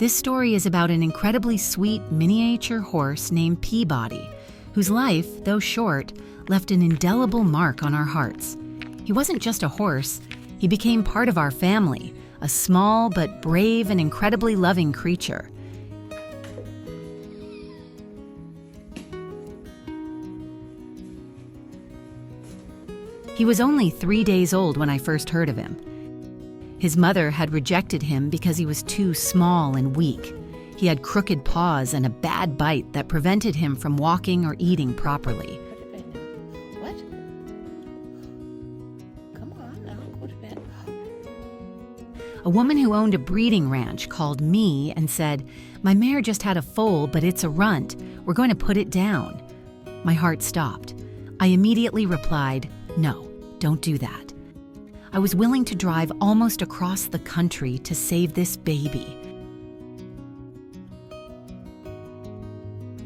This story is about an incredibly sweet miniature horse named Peabody, whose life, though short, left an indelible mark on our hearts. He wasn't just a horse, he became part of our family, a small but brave and incredibly loving creature. He was only 3 days old when I first heard of him. His mother had rejected him because he was too small and weak. He had crooked paws and a bad bite that prevented him from walking or eating properly. What? Come on now, go to bed. A woman who owned a breeding ranch called me and said, "My mare just had a foal, but it's a runt. We're going to put it down." My heart stopped. I immediately replied, "No, don't do that." I was willing to drive almost across the country to save this baby.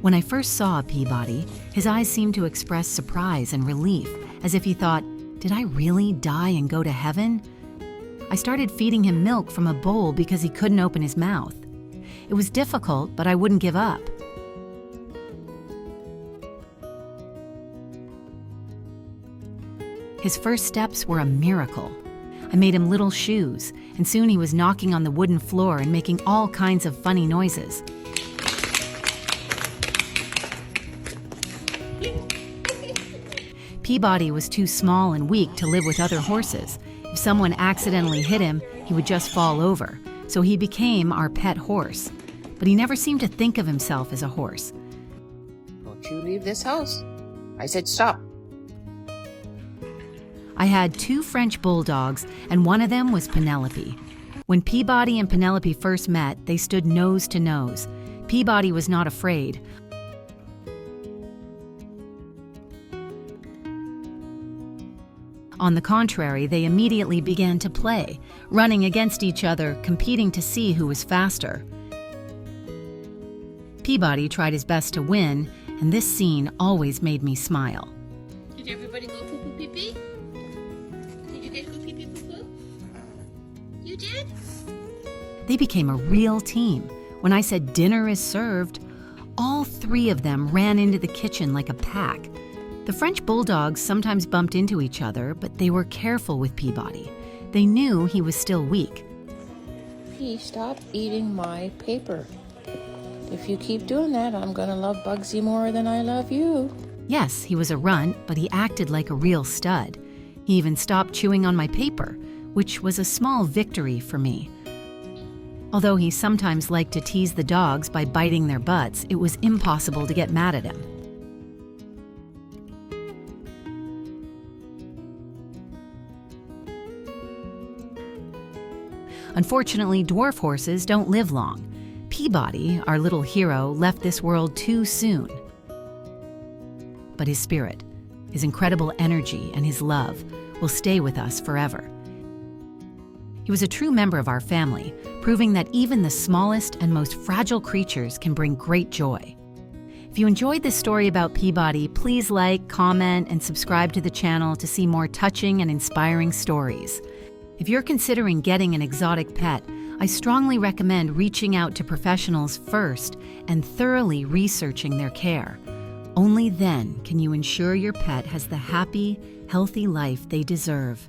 When I first saw Peabody, his eyes seemed to express surprise and relief, as if he thought, "Did I really die and go to heaven?" I started feeding him milk from a bowl because he couldn't open his mouth. It was difficult, but I wouldn't give up. His first steps were a miracle. I made him little shoes, and soon he was knocking on the wooden floor and making all kinds of funny noises. Peabody was too small and weak to live with other horses. If someone accidentally hit him, he would just fall over, so he became our pet horse. But he never seemed to think of himself as a horse. Don't you leave this house. I said stop. I had 2 French bulldogs, and one of them was Penelope. When Peabody and Penelope first met, they stood nose to nose. Peabody was not afraid. On the contrary, they immediately began to play, running against each other, competing to see who was faster. Peabody tried his best to win, and this scene always made me smile. Did everybody go poo-poo pee-pee? Did you guys go pee-pee poo-poo? You did? They became a real team. When I said dinner is served, all 3 of them ran into the kitchen like a pack. The French bulldogs sometimes bumped into each other, but they were careful with Peabody. They knew he was still weak. P, stop eating my paper. If you keep doing that, I'm gonna love Bugsy more than I love you. Yes, he was a runt, but he acted like a real stud. He even stopped chewing on my paper, which was a small victory for me. Although he sometimes liked to tease the dogs by biting their butts, it was impossible to get mad at him. Unfortunately, dwarf horses don't live long. Peabody, our little hero, left this world too soon. But his spirit, his incredible energy, and his love will stay with us forever. He was a true member of our family, proving that even the smallest and most fragile creatures can bring great joy. If you enjoyed this story about Peabody, please like, comment, and subscribe to the channel to see more touching and inspiring stories. If you're considering getting an exotic pet, I strongly recommend reaching out to professionals first and thoroughly researching their care. Only then can you ensure your pet has the happy, healthy life they deserve.